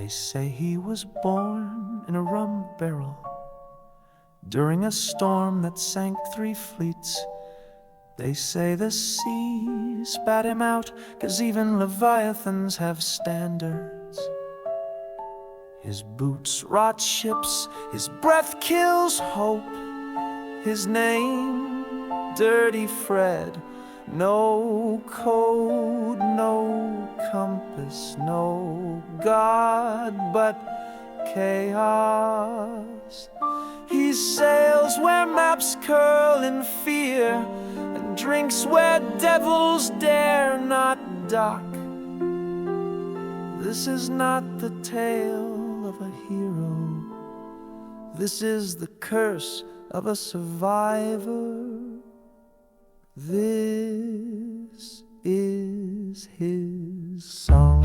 They say he was born in a rum barrel during a storm that sank 3 fleets. They say the sea spat him out, 'cause even leviathans have standards. His boots rot ships, his breath kills hope. His name, Dirty Fred. No code, no compass, no God but chaos. He sails where maps curl in fear, and drinks where devils dare not dock. This is not the tale of a hero. This is the curse of a survivor. This is his song.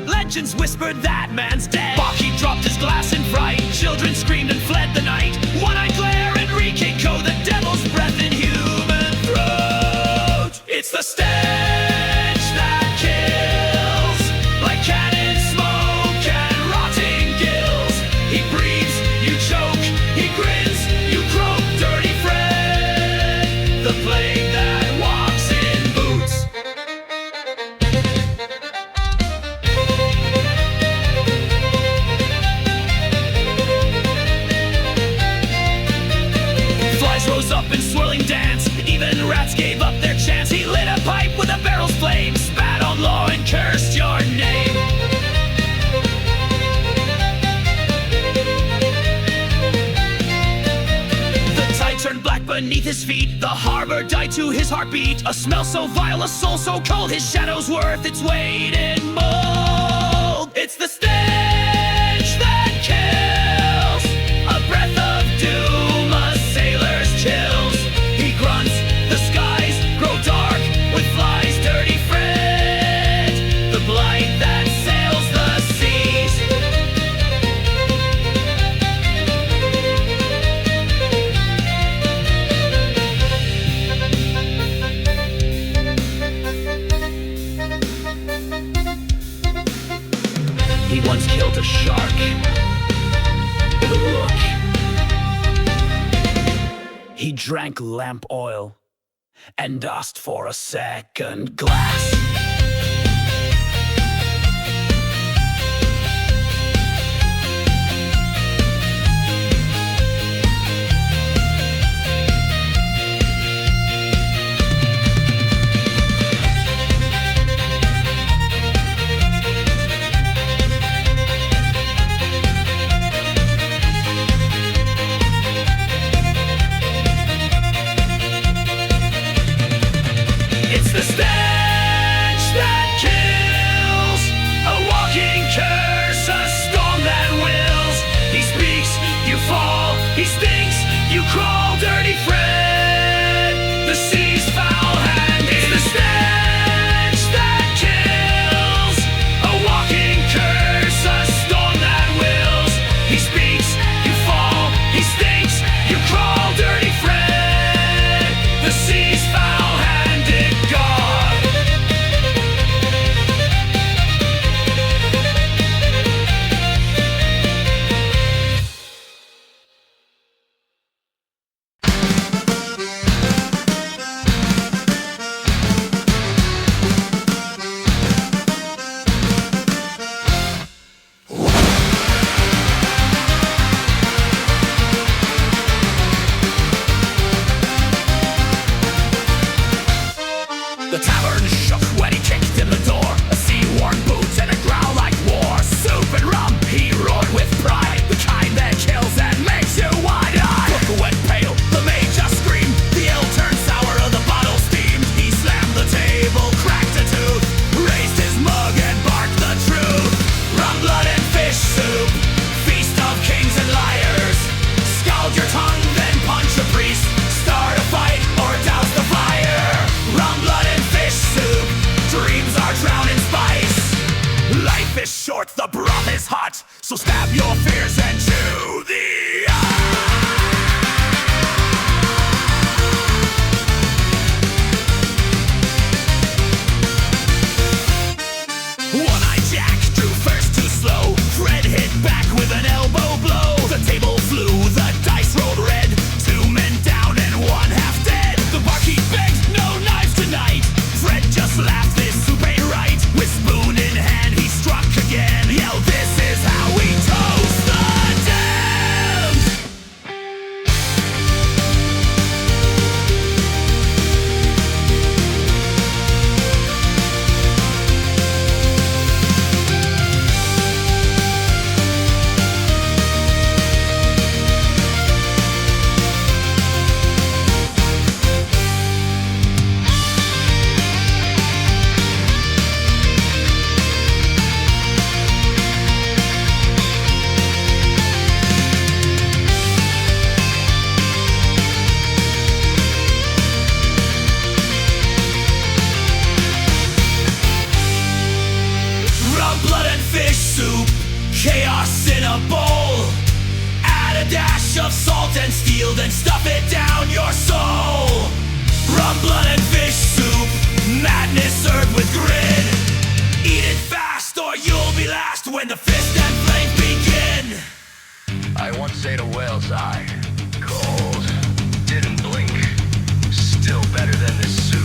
Legends whispered that man's dead. Baki dropped his glass in fright. Children screamed and fled the night. One-eyed glare and Rikiko, the devil's breath in human throat. It's the stench that kills, like cannon smoke and rotting gills. He breathes, you choke. He grins, you croak. Dirty Fred, the plague that walks in boots. Rose up in swirling dance. Even rats gave up their chance. He lit a pipe with a barrel's flame, spat on law and cursed your name. The tide turned black beneath his feet. The harbor died to his heartbeat. A smell so vile, a soul so cold, his shadow's worth its weight in mold. It's the stench that kills, a breath of doom, a sailor's chills. He grunts, the skies grow dark with flies. Dirty Fred, the blight that sails the seas. drank lamp oil and asked for a second glass. The stench that kills, a walking curse, a storm that wills. He speaks, you fall, he stinks, you crawl, dirty friend. The sea's foul hand. It's the stench that kills, a walking curse, a storm that wills. He speaks, you fall, he stinks, you crawl, dirty friend. The sea's foul handed God. The tavern shook when he kicked in the door. A sea-worn boot and a growl like war. Soup and rum, he roared with pride. The kind that kills and makes you wide-eyed. Cook went pale, the maid just screamed. The ale turned sour, the bottle steamed. He slammed the table, cracked a tooth, raised his mug and barked the truth. Rum, blood and fish soup, feast of kings and liars. Scald your tongue, then punch a priest. Start a fight or douse the fire. Rum, blood and fish soup, dreams are drowned in spice. Life is short, the broth is hot, so stab your fears and chew the One-eyed Jack drew first too slow. Fred hit back with an elbow blow. The table flew, the dice rolled red. Two men down and one half dead. The barkeep begged, no knives tonight. Fred just laughed, this soup ain't right. With spoon in hand, he struck again. Yelled, this is how we toast the damned. Rum, blood and fish soup, chaos in a bowl. Add a dash of salt and steel, then stuff it down your soul. Rum, blood and fish soup, madness served with grin. Eat it fast or you'll be last when the fist and flame begin. I once ate a whale's eye. Cold. Didn't blink. Still better than this soup.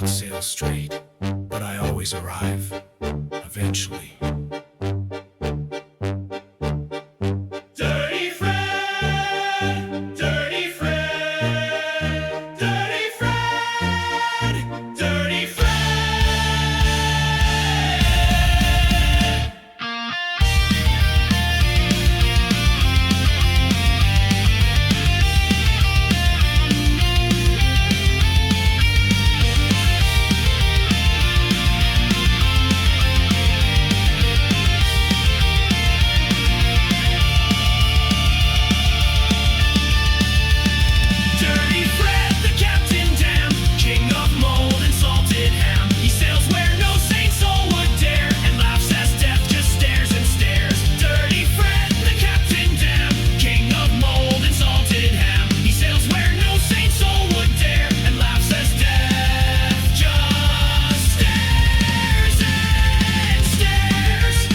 clock sails straight, but I always arrive, eventually. Dirty Fred, Dirty Fred, Dirty Fred, Dirty Fred. Dirty Fred, the Captain Damn, king of mold and salted ham. He sails where no sane soul would dare, and laughs as death just stares and stares. Dirty Fred, the Captain Damn, king of mold and salted ham. He sails where no sane soul would dare, and laughs as death just stares and stares.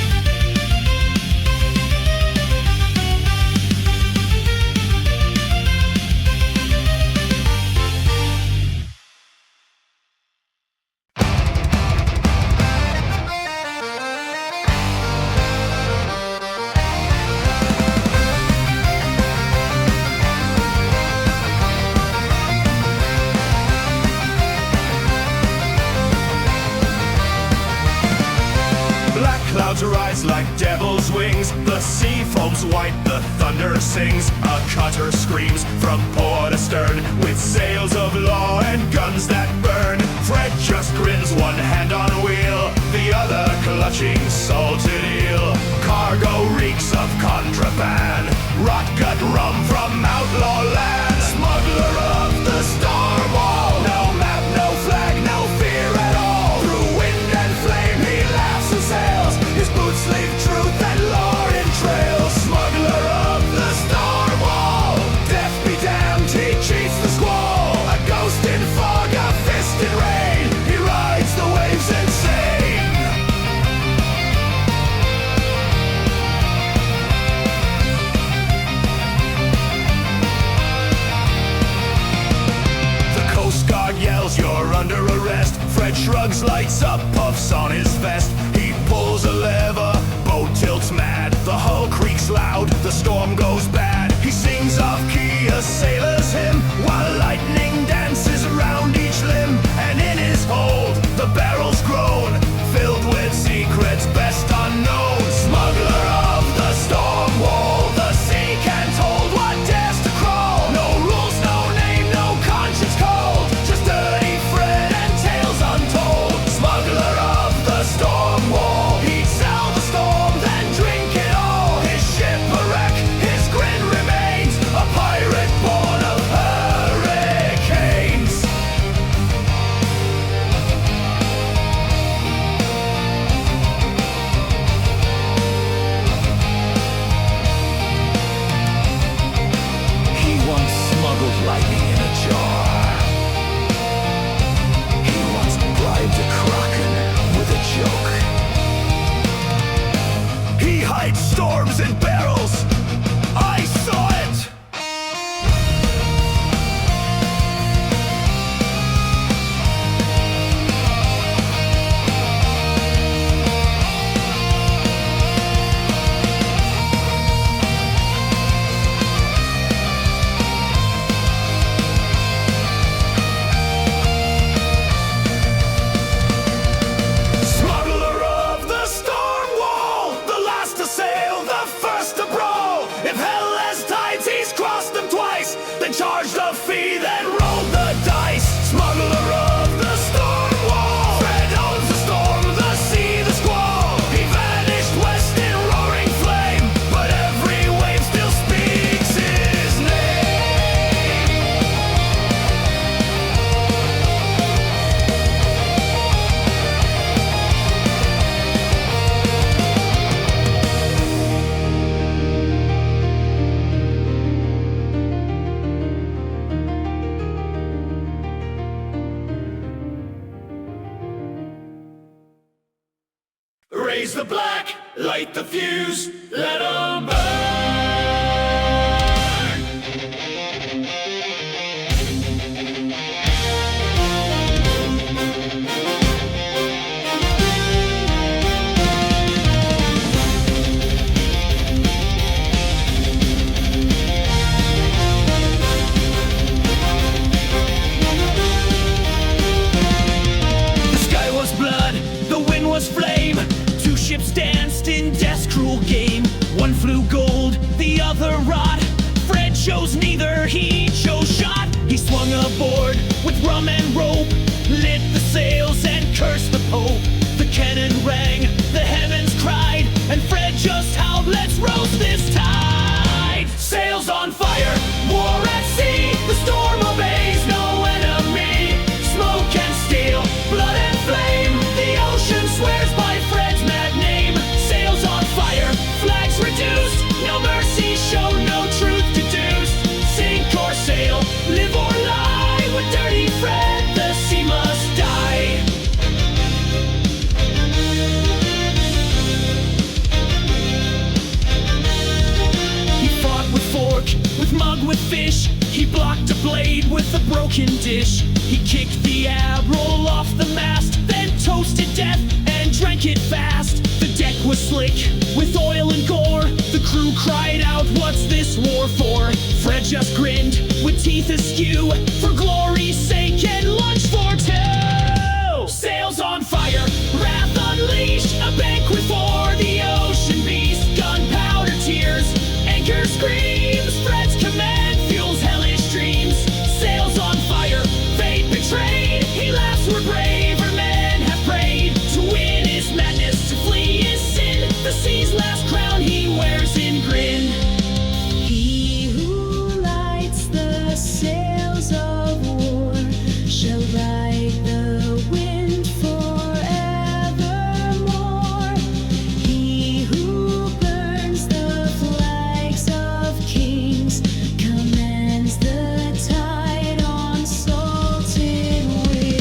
Black clouds rise like devil's wings. The sea foams white, the thunder sings. A cutter screams from port to stern, with sails of law and guns that burn. Fred just grins, one hand on wheel, the other clutching salted eel. Cargo reeks of contraband, rot gut rum from outlaw land. Smuggler of the star wall, no map, no flag, no fear at all. Through wind and flame he laughs and sails, his boots leave truth and lore in trails. Smuggler of the star wall, death be damned, he cheats the squall. A ghost in fog, a fist in rain, he rides the waves insane. The Coast Guard yells, you're under arrest. Fred shrugs, lights up, puffs on his vest. He pulls a lever, boat tilts mad. The hull creaks loud, the storm goes bad. He sings off key a sailor's hymn, while lightning dances around each limb. And in his hold, the barrels groan, filled with secrets best unknown. Smuggler of the storm wall, the sea can't hold what dares to crawl. No rules, no name, no conscience cold, just dirty Fred and tales untold. Smuggler of the storm wall, he'd sell the storm, then drink it all. His ship a wreck, his grin remains, a pirate born of hurricanes. He once smuggled lightning in a jar. He once bribed a kraken with a joke. He hides storms in barrels. I saw it. Smuggler of the storm wall, the last to sail, the first to brawl. If hell has tides, he's crossed them twice, then charged a fee, then rolled the dice. Smuggler of the storm wall, Fred owns the storm, the sea, the squall. He vanished west in roaring flame, but every wave still speaks his name. Raise the black, light the fuse, let 'em burn. aboard with rum and rope, lit the sails and cursed the Pope. The cannon rang, the heavens cried, and Fred just howled, let's roast this tide. Sails on fire, war at sea, the storm obeys, no enemy. Smoke and steel, blood and flame, the ocean swears by Fred's mad name. Sails on fire, flags reduced, no mercy shown, no truth deduced. Sink or sail, live or lie, with dirty Fred the sea must die. He fought with fork, with mug, with fish. He blocked a blade with a broken dish. He kicked the admiral off the mast, then toasted death and drank it fast. The deck was slick with oil and gore. The crew cried out, what's this war for? Fred just grinned with teeth askew, for glory's sake and lunch for two. Sails on fire, wrath unleashed, a banquet for the ocean beast. Gunpowder tears, anchor screams, Fred's command fuels hellish dreams. Sails on fire, fate betrayed, he laughs, we're braver men have prayed. To win is madness, to flee is sin, the sea's last crown he wears in grin. He who lights the sails of war shall ride the wind forevermore. He who burns the flags of kings commands the tide on salted wings.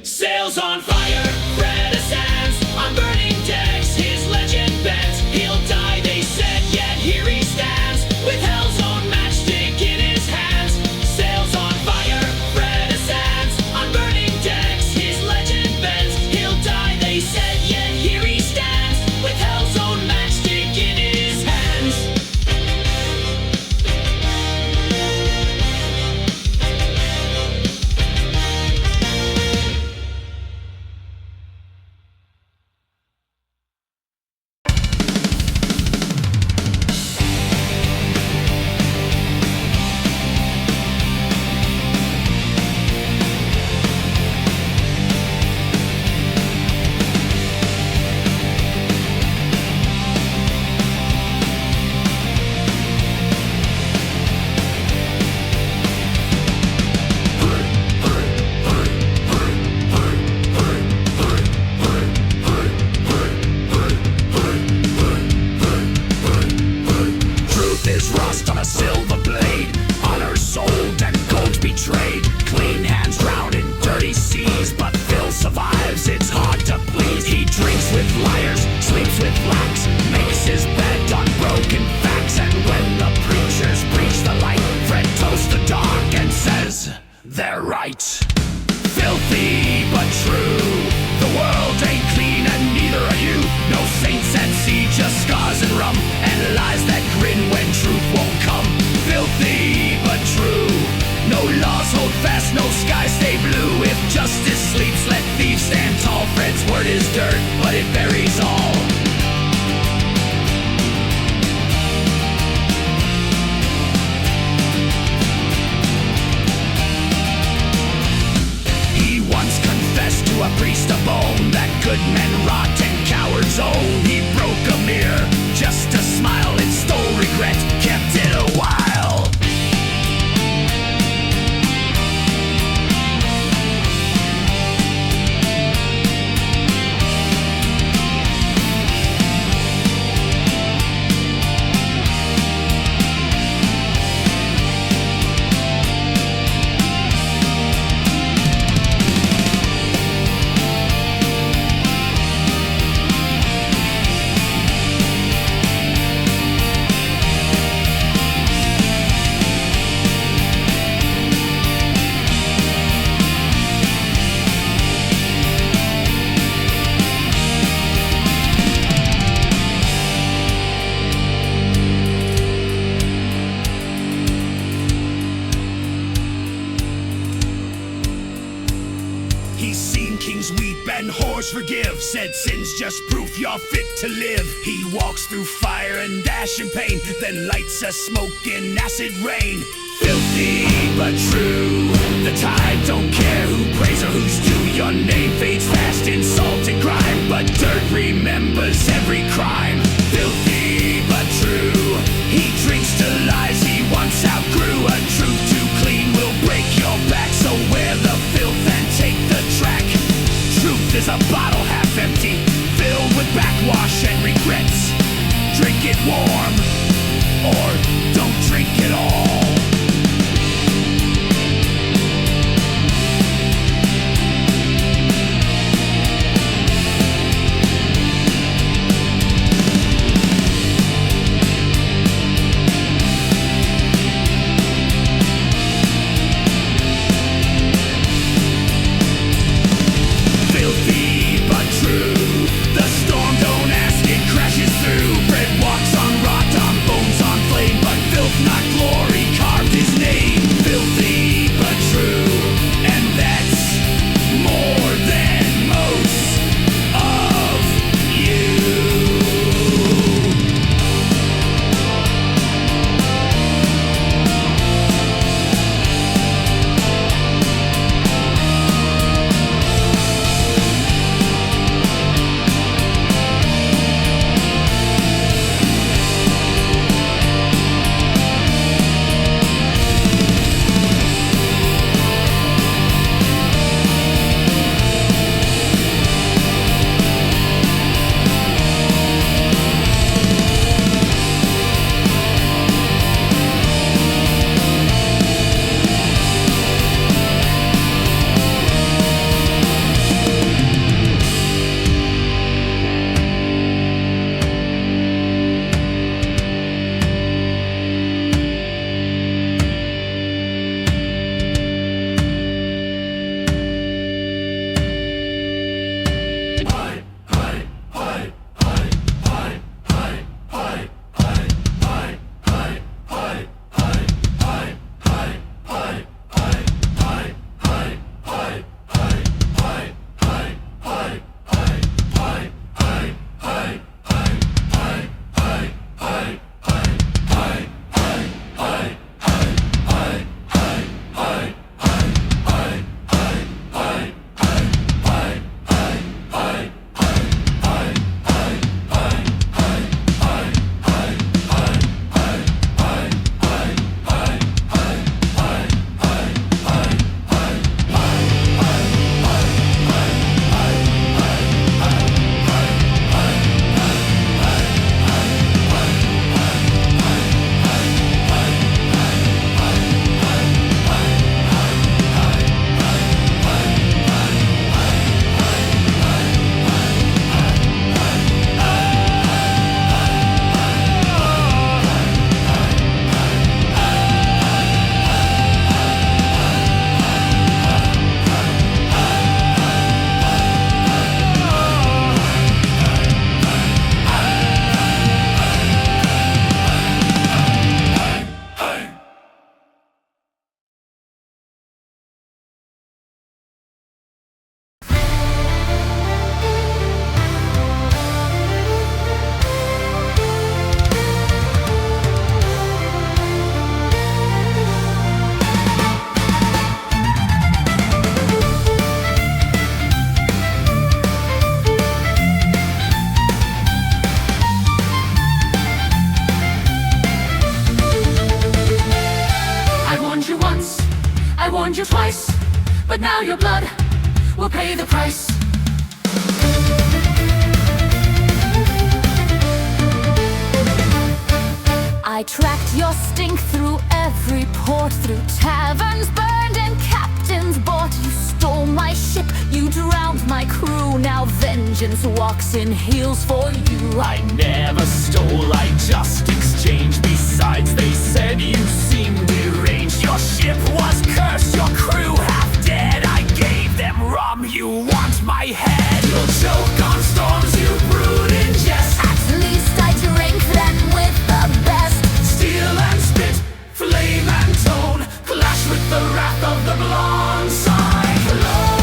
Sails on fire, Fred ascends on burning decks, his legend bends. He'll die, they said, yet here he stands with hell's own matchstick in his hands. Sails on fire, Fred ascends on burning decks, his legend bends. He'll die, they said, yet here he stands with hell's own matchstick in his hands. Truth is rust on a silver blade, honor sold and gold betrayed. Clean hands drown in dirty seas, but Phil survives, it's hard to please. He drinks with liars, sleeps with blacks, makes his bed on broken facts. And when the preachers preach the light, Fred toasts the dark and says, they're right. Filthy but true, the world ain't clean and neither are you. No saints at sea, just scars and rum, and lies that grin when truth won't come. Filthy but true, no laws hold fast, no skies stay blue. If justice sleeps, let thieves stand tall. Fred's word is dirt, but it buries all. He once confessed to a priest of bone that good men rot and cowards own. He broke a mirror just to smile and stole regret. kings weep and whores forgive. Said sin's just proof you're fit to live. He walks through fire and ash and pain, then lights a smoking acid rain. Filthy but true, the tide don't care who prays or who's due. Your name fades fast in salt and grime, but dirt remembers every crime. Filthy but true, he drinks to lies he once outgrew. A truth too clean will break your back, so wear the filth and take the track. Truth is a bottle half empty, filled with backwash and regrets. Drink it warm, or don't drink it all. warned you twice, but now your blood will pay the price. I tracked your stink through every port, through taverns burned and captains bought. You stole my ship, you drowned my crew. Now vengeance walks in heels for you. I never stole, I just exchanged. Besides, they said you seemed deranged. Your ship was cursed, your crew half dead. I gave them rum, you want my head. You'll choke on storms you brewed in jest. At least I drank them with the best. Steel and spit, flame and tone, clash with the wrath of the blonde Cyclone.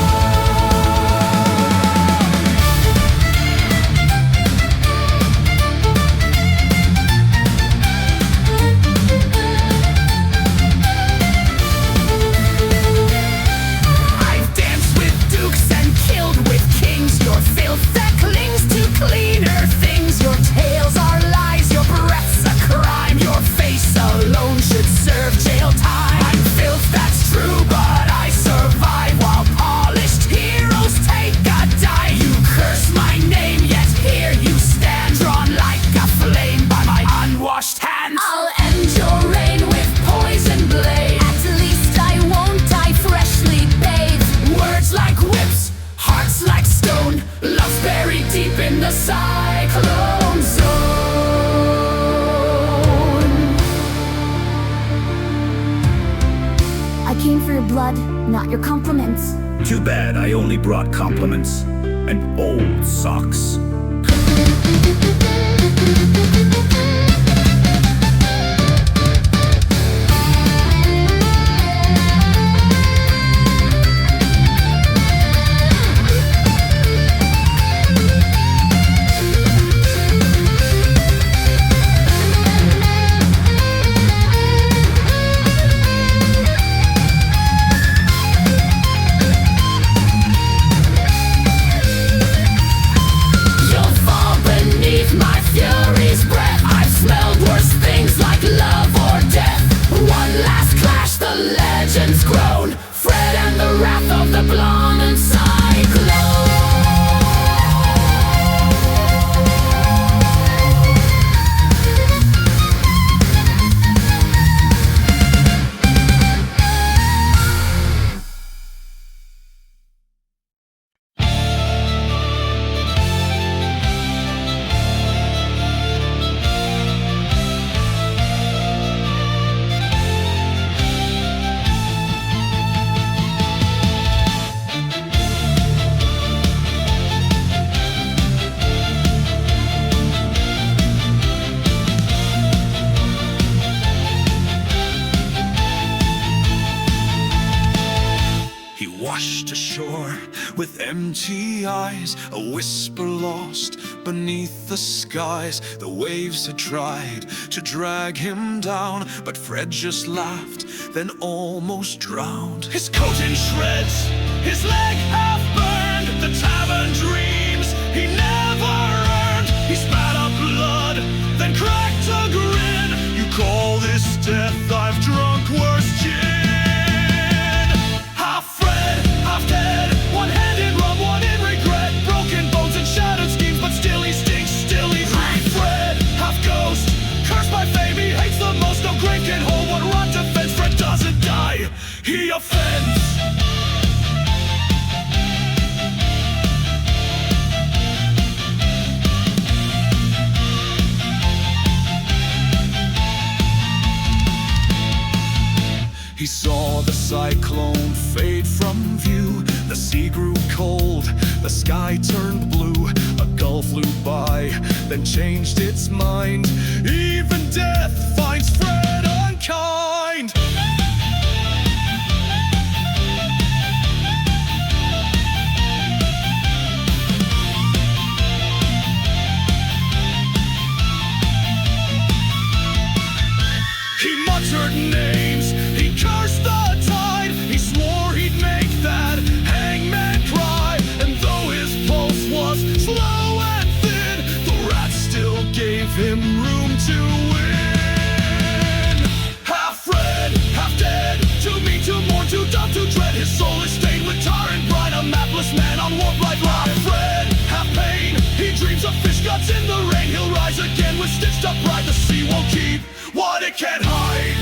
your blood, not your compliments. Too bad I only brought compliments and old socks. Washed ashore with empty eyes, a whisper lost beneath the skies. The waves had tried to drag him down, but Fred just laughed, then almost drowned. His coat in shreds, his leg half burned, the tavern dreams he never earned. He spat up blood, then cracked a grin. You call this death? I've drunk worse gin. One hand in rum, one in regret. Broken bones and shattered schemes, but still he stinks, still he breathes. Fred, half ghost, cursed by fame, he hates the most. No grave can hold what rot defends. Fred doesn't die, he offends. He saw the cyclone fade from view. The sea grew cold, the sky turned blue. A gull flew by, then changed its mind. Even death finds Fred unkind. He muttered names, he cursed the tide. He swore he'd make that hangman cry. And though his pulse was slow and thin, the rats still gave him room to win. Half Fred, half dead, too mean to mourn, too dumb to dread. His soul is stained with tar and brine, a mapless man on warp life line. Half Fred, half pain, he dreams of fish guts in the rain. He'll rise again with stitched up pride. The sea won't keep what it can't hide.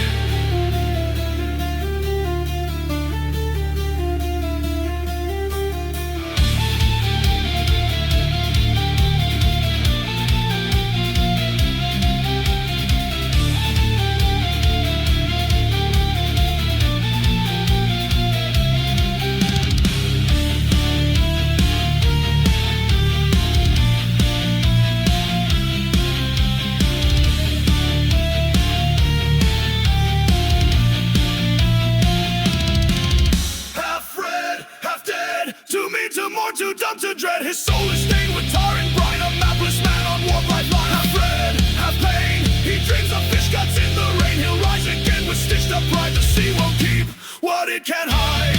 Too dumb to dread, his soul is stained with tar and brine. A mapless man on warp lifeline. Half red, half pain, he dreams of fish guts in the rain. He'll rise again with stitched up pride. The sea won't keep what it can't hide.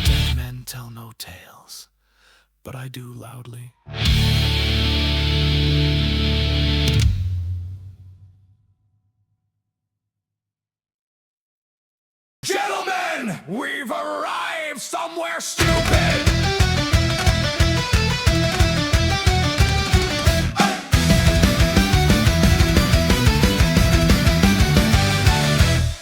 Dead men tell no tales, but I do loudly. Gentlemen, we've arrived somewhere stupid.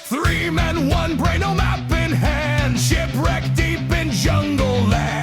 Three men, one brain, no map in hand. Shipwrecked deep in jungle land.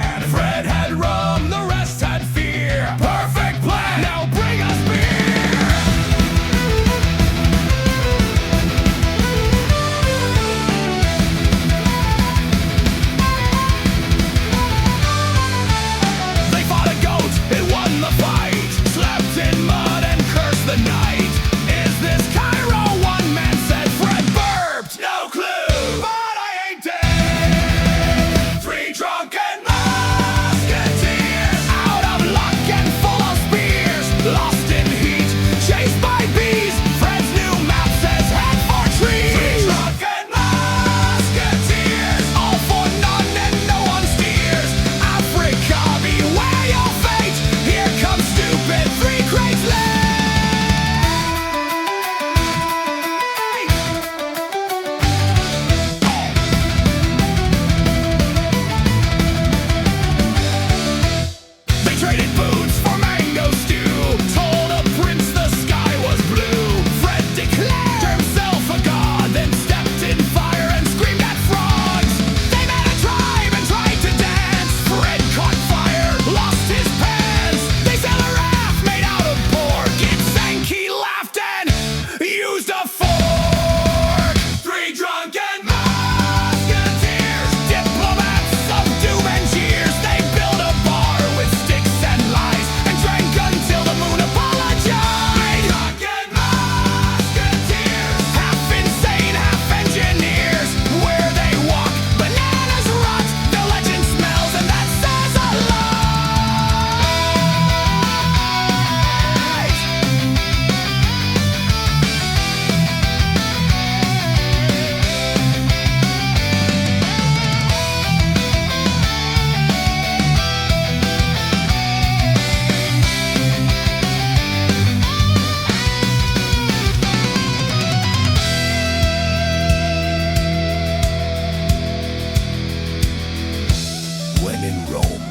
When in Rome,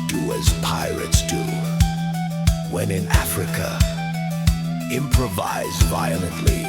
do as pirates do. When in Africa, improvise violently.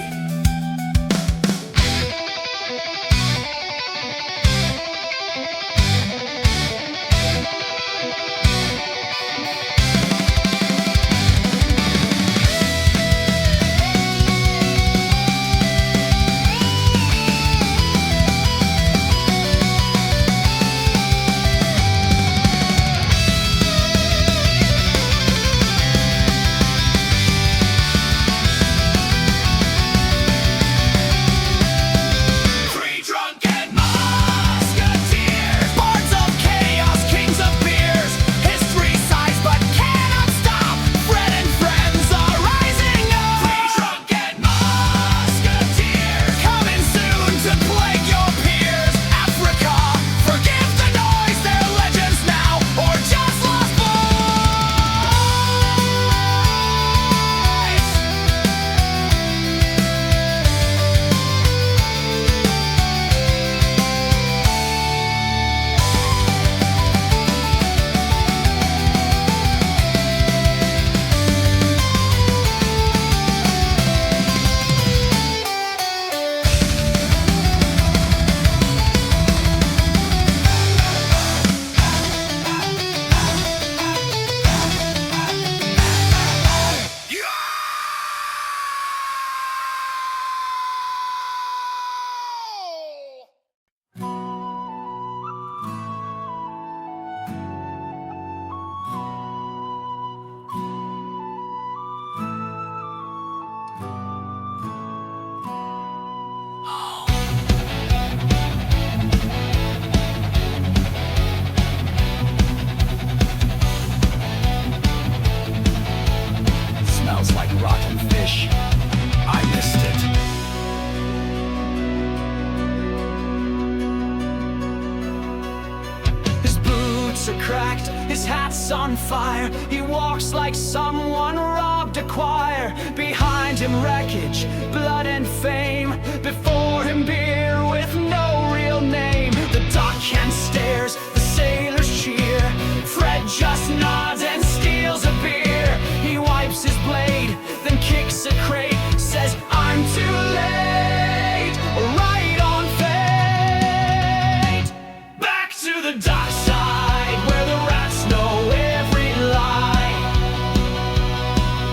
His hat's on fire. He walks like someone robbed a choir. Behind him wreckage, blood and fame. Before him beer with no real name. The dockhand stares, the sailors cheer. Fred just nods and steals a beer. He wipes his blade, then kicks a crate. Says, I'm too late, right on fate. Back to the dockside, where the rats know every lie.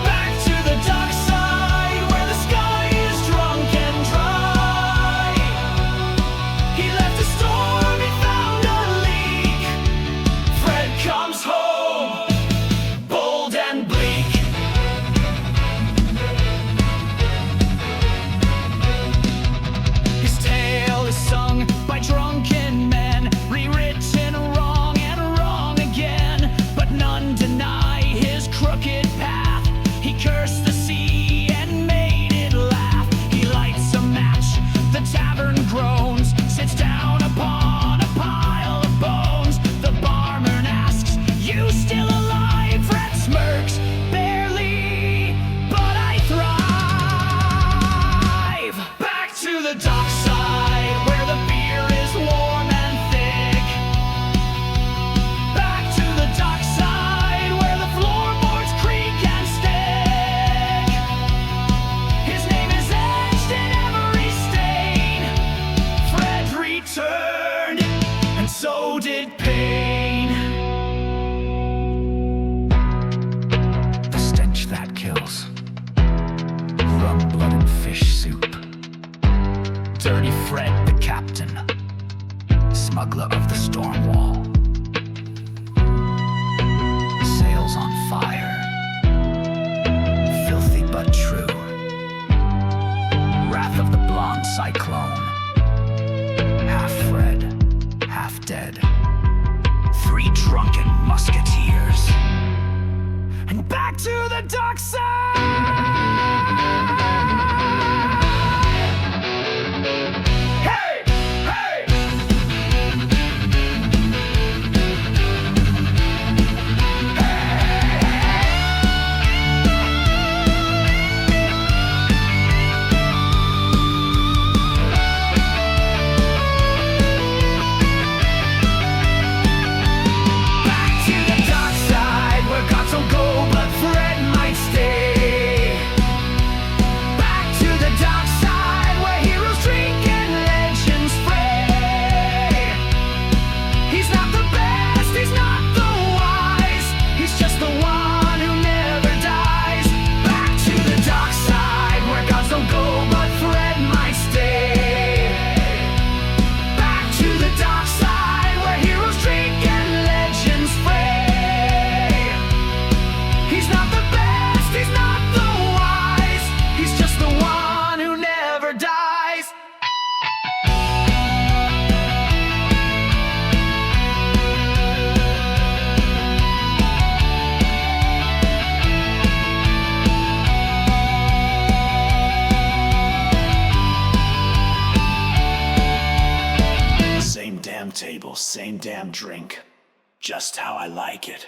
Back to the dockside, where the sky is drunk and dry. He left a storm, he found a leak. Fred comes home, bold and bleak. His tale is sung by drunken men, rewritten wrong and wrong again. But none deny his crooked path. He cursed the sea and made it laugh. He lights a match, the tavern groans, sits down upon a pile of bones. The barman asks, you still alive? Fred smirks, barely, but I thrive. Back to the dockside, where the beer is warm and thick. Back to the dockside, where the floorboards creak and stick. His name is etched in every stain. Fred returned, and so did pain. The stench that kills. Rum, blood, and fish soup. Dirty Fred, the captain, Smuggler of the storm wall. Sails on fire. Filthy but true. Wrath of the blonde Cyclone. Half Fred, half dead. 3 drunken musketeers. and back to the dockside. Hey, hey. same damn drink. Just how I like it.